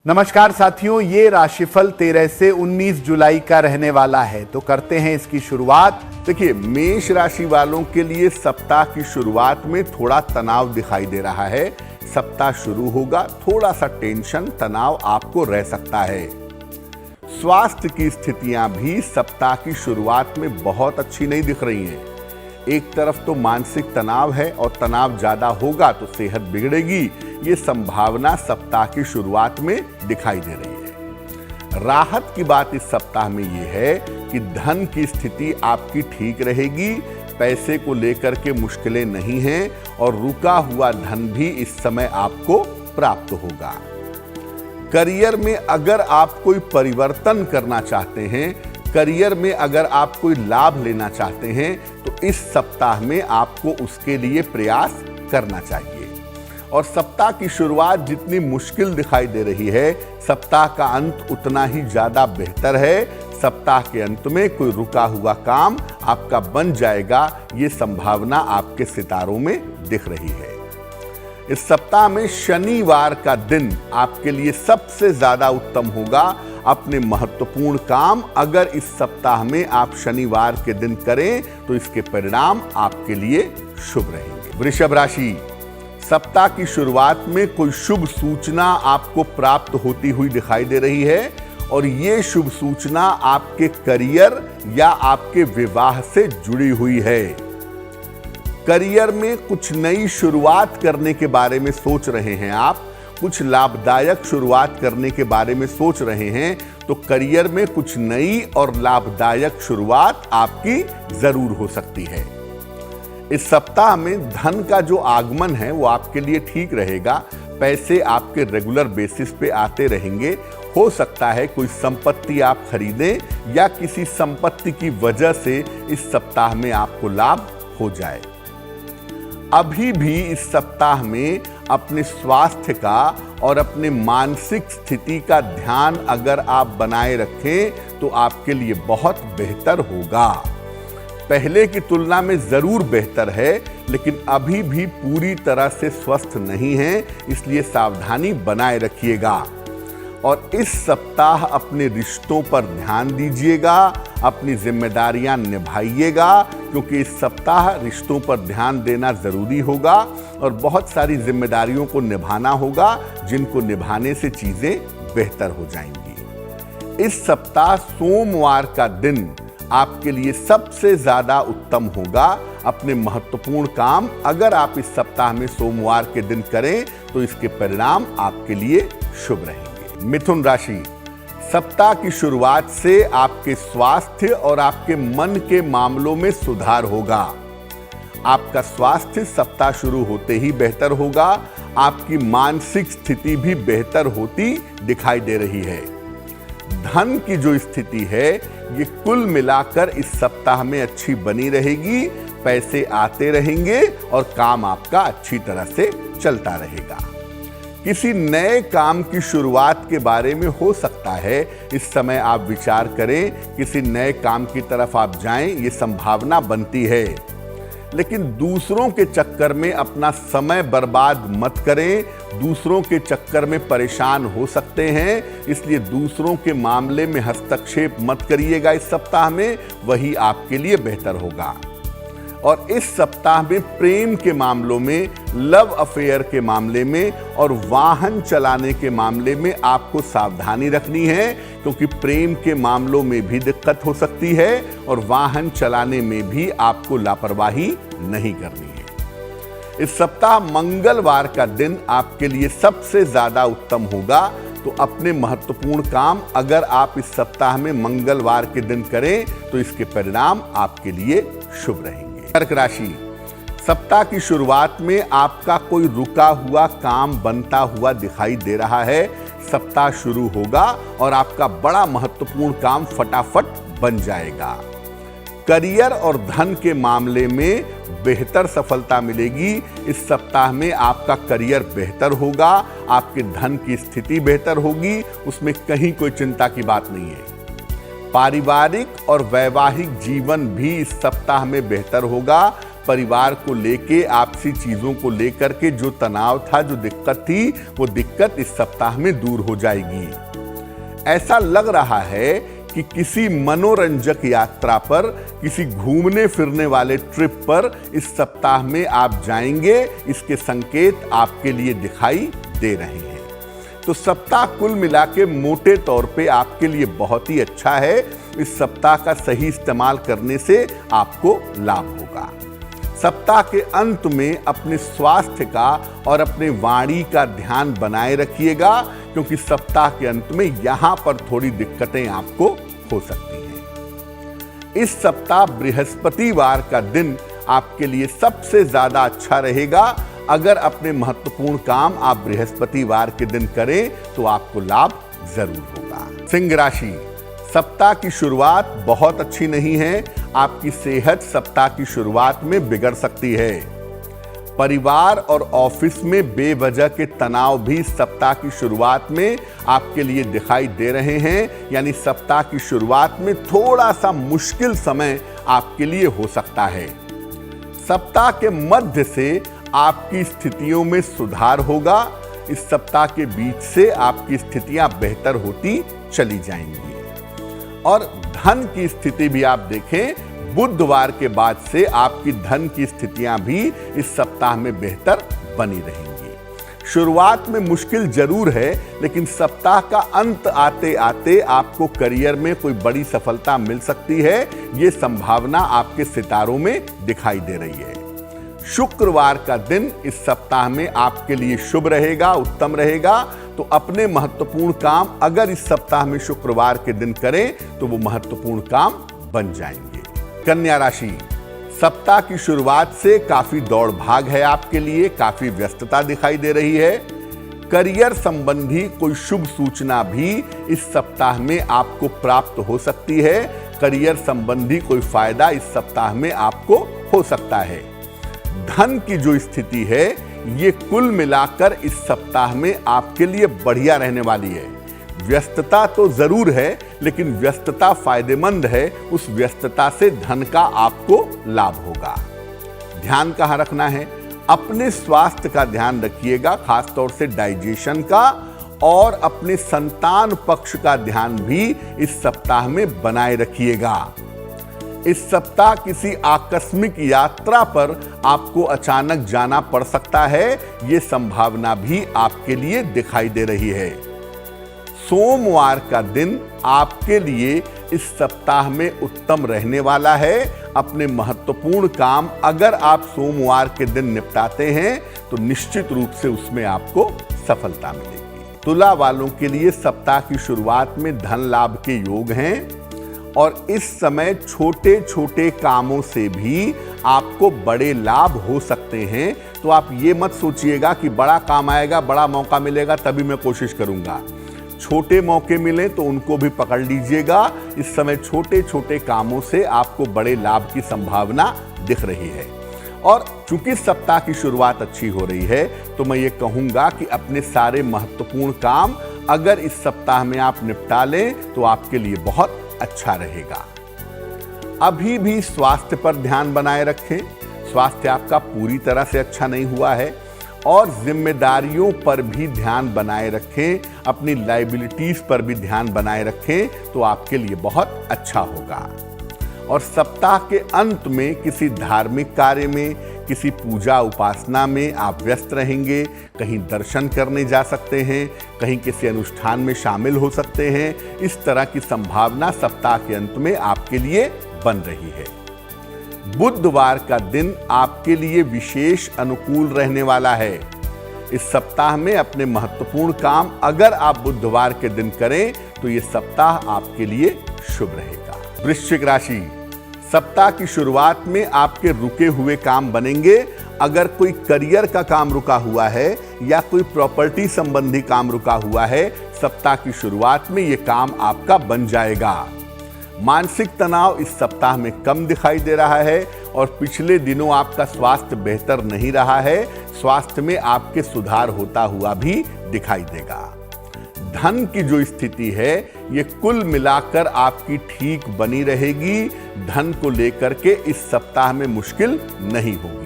नमस्कार साथियों, ये राशिफल 13 से 19 जुलाई का रहने वाला है। तो करते हैं इसकी शुरुआत। देखिए, मेष राशि वालों के लिए सप्ताह की शुरुआत में थोड़ा तनाव दिखाई दे रहा है। सप्ताह शुरू होगा, थोड़ा सा टेंशन तनाव आपको रह सकता है। स्वास्थ्य की स्थितियां भी सप्ताह की शुरुआत में बहुत अच्छी नहीं दिख रही हैं। एक तरफ तो मानसिक तनाव है और तनाव ज्यादा होगा तो सेहत बिगड़ेगी। ये संभावना सप्ताह की शुरुआत में दिखाई दे रही है। राहत की बात इस सप्ताह में ये है कि धन की स्थिति आपकी ठीक रहेगी। पैसे को लेकर के मुश्किलें नहीं हैं और रुका हुआ धन भी इस समय आपको प्राप्त होगा। करियर में अगर आप कोई परिवर्तन करना चाहते हैं, करियर में अगर आप कोई लाभ लेना चाहते हैं, तो इस सप्ताह में आपको उसके लिए प्रयास करना चाहिए। और सप्ताह की शुरुआत जितनी मुश्किल दिखाई दे रही है, सप्ताह का अंत उतना ही ज्यादा बेहतर है। सप्ताह के अंत में कोई रुका हुआ काम आपका बन जाएगा, ये संभावना आपके सितारों में दिख रही है। इस सप्ताह में शनिवार का दिन आपके लिए सबसे ज्यादा उत्तम होगा। अपने महत्वपूर्ण काम अगर इस सप्ताह में आप शनिवार के दिन करें तो इसके परिणाम आपके लिए शुभ रहेंगे। वृषभ राशि, सप्ताह की शुरुआत में कोई शुभ सूचना आपको प्राप्त होती हुई दिखाई दे रही है और ये शुभ सूचना आपके करियर या आपके विवाह से जुड़ी हुई है। करियर में कुछ नई शुरुआत करने के बारे में सोच रहे हैं आप, कुछ लाभदायक शुरुआत करने के बारे में सोच रहे हैं, तो करियर में कुछ नई और लाभदायक शुरुआत आपकी जरूर हो सकती है। इस सप्ताह में धन का जो आगमन है वो आपके लिए ठीक रहेगा। पैसे आपके रेगुलर बेसिस पे आते रहेंगे। हो सकता है कोई संपत्ति आप खरीदें या किसी संपत्ति की वजह से इस सप्ताह में आपको लाभ हो जाए। अभी भी इस सप्ताह में अपने स्वास्थ्य का और अपने मानसिक स्थिति का ध्यान अगर आप बनाए रखें तो आपके लिए बहुत बेहतर होगा। पहले की तुलना में जरूर बेहतर है, लेकिन अभी भी पूरी तरह से स्वस्थ नहीं है, इसलिए सावधानी बनाए रखिएगा। और इस सप्ताह अपने रिश्तों पर ध्यान दीजिएगा, अपनी जिम्मेदारियां निभाइएगा, क्योंकि इस सप्ताह रिश्तों पर ध्यान देना जरूरी होगा और बहुत सारी जिम्मेदारियों को निभाना होगा, जिनको निभाने से चीजें बेहतर हो जाएंगी। इस सप्ताह सोमवार का दिन आपके लिए सबसे ज्यादा उत्तम होगा। अपने महत्वपूर्ण काम अगर आप इस सप्ताह में सोमवार के दिन करें तो इसके परिणाम आपके लिए शुभ रहेंगे। मिथुन राशि, सप्ताह की शुरुआत से आपके स्वास्थ्य और आपके मन के मामलों में सुधार होगा। आपका स्वास्थ्य सप्ताह शुरू होते ही बेहतर होगा। आपकी मानसिक स्थिति भी बेहतर होती दिखाई दे रही है। धन की जो स्थिति है ये कुल मिलाकर इस सप्ताह में अच्छी बनी रहेगी। पैसे आते रहेंगे और काम आपका अच्छी तरह से चलता रहेगा। किसी नए काम की शुरुआत के बारे में हो सकता है इस समय आप विचार करें, किसी नए काम की तरफ आप जाएं, ये संभावना बनती है। लेकिन दूसरों के चक्कर में अपना समय बर्बाद मत करें। दूसरों के चक्कर में परेशान हो सकते हैं, इसलिए दूसरों के मामले में हस्तक्षेप मत करिएगा इस सप्ताह में, वही आपके लिए बेहतर होगा। और इस सप्ताह में प्रेम के मामलों में, लव अफेयर के मामले में और वाहन चलाने के मामले में आपको सावधानी रखनी है, क्योंकि प्रेम के मामलों में भी दिक्कत हो सकती है और वाहन चलाने में भी आपको लापरवाही नहीं करनी है। इस सप्ताह मंगलवार का दिन आपके लिए सबसे ज्यादा उत्तम होगा, तो अपने महत्वपूर्ण काम अगर आप इस सप्ताह में मंगलवार के दिन करें तो इसके परिणाम आपके लिए शुभ रहेंगे। कर्क राशि, सप्ताह की शुरुआत में आपका कोई रुका हुआ काम बनता हुआ दिखाई दे रहा है। सप्ताह शुरू होगा और आपका बड़ा महत्वपूर्ण काम फटाफट बन जाएगा। करियर और धन के मामले में बेहतर सफलता मिलेगी। इस सप्ताह में आपका करियर बेहतर होगा, आपके धन की स्थिति बेहतर होगी, उसमें कहीं कोई चिंता की बात नहीं है। पारिवारिक और वैवाहिक जीवन भी इस सप्ताह में बेहतर होगा। परिवार को लेके, आपसी चीजों को लेकर के जो तनाव था, जो दिक्कत थी, वो दिक्कत इस सप्ताह में दूर हो जाएगी। ऐसा लग रहा है कि किसी मनोरंजक यात्रा पर, किसी घूमने फिरने वाले ट्रिप पर इस सप्ताह में आप जाएंगे। इसके संकेत आपके लिए दिखाई दे रहे हैं। तो सप्ताह कुल मिला के मोटे तौर पे आपके लिए बहुत ही अच्छा है। इस सप्ताह का सही इस्तेमाल करने से आपको लाभ होगा। सप्ताह के अंत में अपने स्वास्थ्य का और अपने वाणी का ध्यान बनाए रखिएगा, क्योंकि सप्ताह के अंत में यहां पर थोड़ी दिक्कतें आपको हो सकती हैं। इस सप्ताह बृहस्पतिवार का दिन आपके लिए सबसे ज्यादा अच्छा रहेगा। अगर अपने महत्वपूर्ण काम आप बृहस्पतिवार के दिन करें तो आपको लाभ जरूर होगा। सिंह राशि, सप्ताह की शुरुआत बहुत अच्छी नहीं है। आपकी सेहत सप्ताह की शुरुआत में बिगड़ सकती है। परिवार और ऑफिस में बेवजह के तनाव भी सप्ताह की शुरुआत में आपके लिए दिखाई दे रहे हैं। यानी सप्ताह की शुरुआत में थोड़ा सा मुश्किल समय आपके लिए हो सकता है। सप्ताह के मध्य से आपकी स्थितियों में सुधार होगा। इस सप्ताह के बीच से आपकी स्थितियां बेहतर होती चली जाएंगी। और धन की स्थिति भी आप देखें, बुधवार के बाद से आपकी धन की स्थितियां भी इस सप्ताह में बेहतर बनी रहेंगी। शुरुआत में मुश्किल जरूर है, लेकिन सप्ताह का अंत आते आते आपको करियर में कोई बड़ी सफलता मिल सकती है। ये संभावना आपके सितारों में दिखाई दे रही है। शुक्रवार का दिन इस सप्ताह में आपके लिए शुभ रहेगा, उत्तम रहेगा। तो अपने महत्वपूर्ण काम अगर इस सप्ताह में शुक्रवार के दिन करें तो वो महत्वपूर्ण काम बन जाएंगे। कन्या राशि, सप्ताह की शुरुआत से काफी दौड़ भाग है आपके लिए, काफी व्यस्तता दिखाई दे रही है। करियर संबंधी कोई शुभ सूचना भी इस सप्ताह में आपको प्राप्त हो सकती है। करियर संबंधी कोई फायदा इस सप्ताह में आपको हो सकता है। धन की जो स्थिति है, ये कुल मिलाकर इस सप्ताह में आपके लिए बढ़िया रहने वाली है। व्यस्तता तो जरूर है, लेकिन व्यस्तता फायदेमंद है। उस व्यस्तता से धन का आपको लाभ होगा। ध्यान कहाँ रखना है? अपने स्वास्थ्य का ध्यान रखिएगा, खासतौर से डाइजेशन का, और अपने संतान पक्ष का ध्यान भी इस सप्ताह में बनाए रखिएगा। इस सप्ताह किसी आकस्मिक यात्रा पर आपको अचानक जाना पड़ सकता है। यह संभावना भी आपके लिए दिखाई दे रही है। सोमवार का दिन आपके लिए इस सप्ताह में उत्तम रहने वाला है। अपने महत्वपूर्ण काम अगर आप सोमवार के दिन निपटाते हैं तो निश्चित रूप से उसमें आपको सफलता मिलेगी। तुला वालों के लिए सप्ताह की शुरुआत में धन लाभ के योग हैं, और इस समय छोटे छोटे कामों से भी आपको बड़े लाभ हो सकते हैं। तो आप ये मत सोचिएगा कि बड़ा काम आएगा, बड़ा मौका मिलेगा तभी मैं कोशिश करूंगा। छोटे मौके मिले तो उनको भी पकड़ लीजिएगा। इस समय छोटे छोटे कामों से आपको बड़े लाभ की संभावना दिख रही है। और चूंकि सप्ताह की शुरुआत अच्छी हो रही है, तो मैं ये कहूंगा कि अपने सारे महत्वपूर्ण काम अगर इस सप्ताह में आप निपटा लें तो आपके लिए बहुत अच्छा रहेगा। अभी भी स्वास्थ्य पर ध्यान बनाए रखें। स्वास्थ्य आपका पूरी तरह से अच्छा नहीं हुआ है, और जिम्मेदारियों पर भी ध्यान बनाए रखें। अपनी लायबिलिटीज पर भी ध्यान बनाए रखें, तो आपके लिए बहुत अच्छा होगा। और सप्ताह के अंत में किसी धार्मिक कार्य में, किसी पूजा उपासना में आप व्यस्त रहेंगे। कहीं दर्शन करने जा सकते हैं, कहीं किसी अनुष्ठान में शामिल हो सकते हैं। इस तरह की संभावना सप्ताह के अंत में आपके लिए बन रही है। बुधवार का दिन आपके लिए विशेष अनुकूल रहने वाला है। इस सप्ताह में अपने महत्वपूर्ण काम अगर आप बुधवार के दिन करें तो ये सप्ताह आपके लिए शुभ रहेगा। वृश्चिक राशि, सप्ताह की शुरुआत में आपके रुके हुए काम बनेंगे। अगर कोई करियर का काम रुका हुआ है या कोई प्रॉपर्टी संबंधी काम रुका हुआ है, सप्ताह की शुरुआत में यह काम आपका बन जाएगा। मानसिक तनाव इस सप्ताह में कम दिखाई दे रहा है, और पिछले दिनों आपका स्वास्थ्य बेहतर नहीं रहा है। स्वास्थ्य में आपके सुधार होता हुआ भी दिखाई देगा। धन की जो स्थिति है ये कुल मिलाकर आपकी ठीक बनी रहेगी। धन को लेकर के इस सप्ताह में मुश्किल नहीं होगी।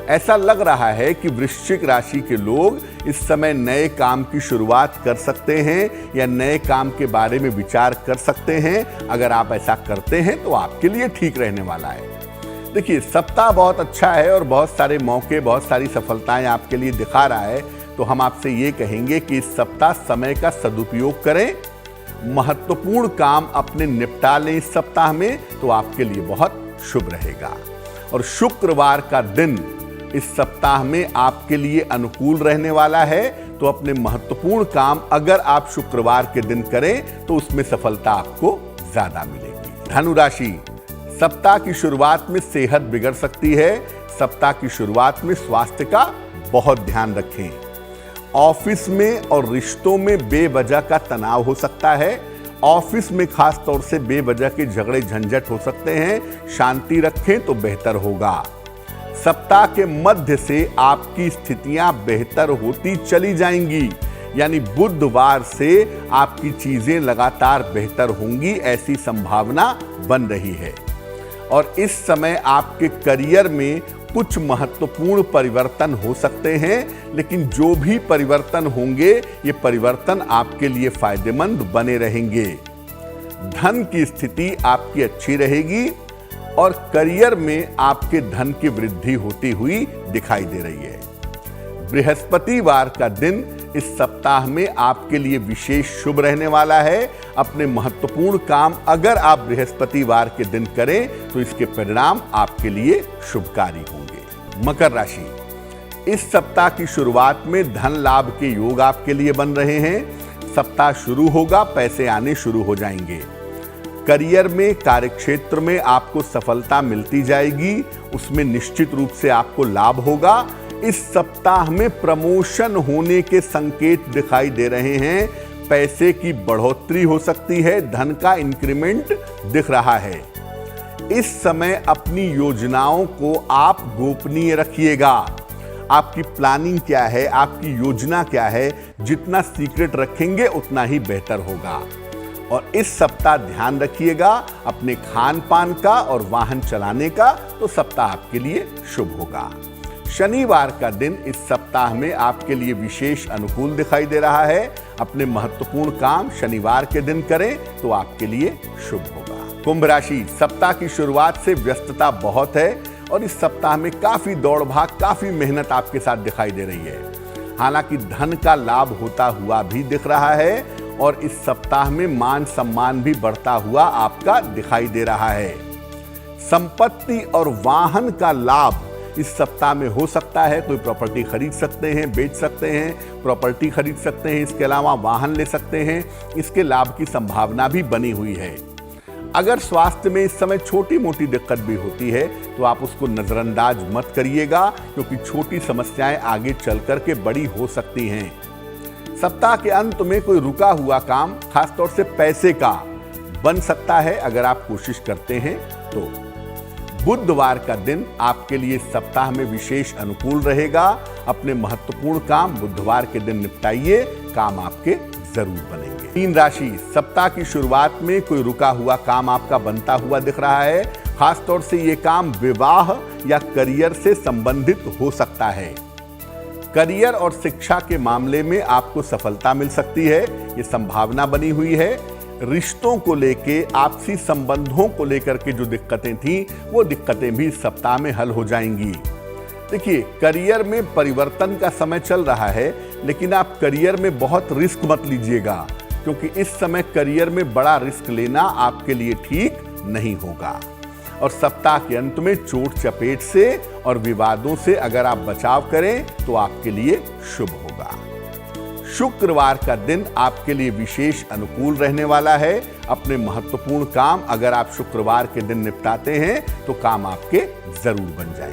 ऐसा लग रहा है कि वृश्चिक राशि के लोग इस समय नए काम की शुरुआत कर सकते हैं या नए काम के बारे में विचार कर सकते हैं। अगर आप ऐसा करते हैं तो आपके लिए ठीक रहने वाला है। देखिए, सप्ताह बहुत अच्छा है और बहुत सारे मौके, बहुत सारी सफलताएं आपके लिए दिखा रहा है। तो हम आपसे ये कहेंगे कि इस सप्ताह समय का सदुपयोग करें, महत्वपूर्ण काम अपने निपटा लें इस सप्ताह में, तो आपके लिए बहुत शुभ रहेगा। और शुक्रवार का दिन इस सप्ताह में आपके लिए अनुकूल रहने वाला है। तो अपने महत्वपूर्ण काम अगर आप शुक्रवार के दिन करें तो उसमें सफलता आपको ज्यादा मिलेगी। धनु राशि, सप्ताह की शुरुआत में सेहत बिगड़ सकती है। सप्ताह की शुरुआत में स्वास्थ्य का बहुत ध्यान रखें। ऑफिस में और रिश्तों में बेवजह का तनाव हो सकता है। ऑफिस में खास तौर से बेवजह के झगड़े झंझट हो सकते हैं। शांति रखें तो बेहतर होगा। सप्ताह के मध्य से आपकी स्थितियां बेहतर होती चली जाएंगी, यानी बुधवार से आपकी चीजें लगातार बेहतर होंगी, ऐसी संभावना बन रही है। और इस समय आपके करियर में कुछ महत्वपूर्ण परिवर्तन हो सकते हैं, लेकिन जो भी परिवर्तन होंगे ये परिवर्तन आपके लिए फायदेमंद बने रहेंगे। धन की स्थिति आपकी अच्छी रहेगी और करियर में आपके धन की वृद्धि होती हुई दिखाई दे रही है। बृहस्पतिवार का दिन इस सप्ताह में आपके लिए विशेष शुभ रहने वाला है। अपने महत्वपूर्ण काम अगर आप बृहस्पतिवार के दिन करें तो इसके परिणाम आपके लिए शुभकारी होंगे। मकर राशि, इस सप्ताह की शुरुआत में धन लाभ के योग आपके लिए बन रहे हैं। सप्ताह शुरू होगा, पैसे आने शुरू हो जाएंगे। करियर में, कार्यक्षेत्र में आपको सफलता मिलती जाएगी, उसमें निश्चित रूप से आपको लाभ होगा। इस सप्ताह में प्रमोशन होने के संकेत दिखाई दे रहे हैं। पैसे की बढ़ोतरी हो सकती है, धन का इंक्रीमेंट दिख रहा है। इस समय अपनी योजनाओं को आप गोपनीय रखिएगा। आपकी प्लानिंग क्या है, आपकी योजना क्या है, जितना सीक्रेट रखेंगे उतना ही बेहतर होगा। और इस सप्ताह ध्यान रखिएगा अपने खान पान का और वाहन चलाने का, तो सप्ताह आपके लिए शुभ होगा। शनिवार का दिन इस सप्ताह में आपके लिए विशेष अनुकूल दिखाई दे रहा है। अपने महत्वपूर्ण काम शनिवार के दिन करें तो आपके लिए शुभ होगा। कुंभ राशि, सप्ताह की शुरुआत से व्यस्तता बहुत है और इस सप्ताह में काफी दौड़ भाग, काफी मेहनत आपके साथ दिखाई दे रही है। हालांकि धन का लाभ होता हुआ भी दिख रहा है और इस सप्ताह में मान सम्मान भी बढ़ता हुआ आपका दिखाई दे रहा है। संपत्ति और वाहन का लाभ इस सप्ताह में हो सकता है। कोई प्रॉपर्टी खरीद सकते हैं, बेच सकते हैं, प्रॉपर्टी खरीद सकते हैं, इसके अलावा वाहन ले सकते हैं। इसके लाभ की संभावना भी बनी हुई है। अगर स्वास्थ्य में इस समय छोटी मोटी दिक्कत भी होती है तो आप उसको नजरअंदाज मत करिएगा, क्योंकि छोटी समस्याएं आगे चल करके बड़ी हो सकती हैं। सप्ताह के अंत में कोई रुका हुआ काम, खासतौर से पैसे का, बन सकता है अगर आप कोशिश करते हैं तो। बुधवार का दिन आपके लिए सप्ताह में विशेष अनुकूल रहेगा। अपने महत्वपूर्ण काम बुधवार के दिन निपटाइए, काम आपके जरूर बनेंगे। मीन राशि, सप्ताह की शुरुआत में कोई रुका हुआ काम आपका बनता हुआ दिख रहा है। खासतौर से ये काम विवाह या करियर से संबंधित हो सकता है। करियर और शिक्षा के मामले में आपको सफलता मिल सकती है, ये संभावना बनी हुई है। रिश्तों को लेके, आपसी संबंधों को लेकर के जो दिक्कतें थी वो दिक्कतें भी इस सप्ताह में हल हो जाएंगी। देखिए, करियर में परिवर्तन का समय चल रहा है, लेकिन आप करियर में बहुत रिस्क मत लीजिएगा, क्योंकि इस समय करियर में बड़ा रिस्क लेना आपके लिए ठीक नहीं होगा। और सप्ताह के अंत में चोट चपेट से और विवादों से अगर आप बचाव करें तो आपके लिए शुभ होगा। शुक्रवार का दिन आपके लिए विशेष अनुकूल रहने वाला है। अपने महत्वपूर्ण काम अगर आप शुक्रवार के दिन निपटाते हैं तो काम आपके जरूर बन जाएंगे।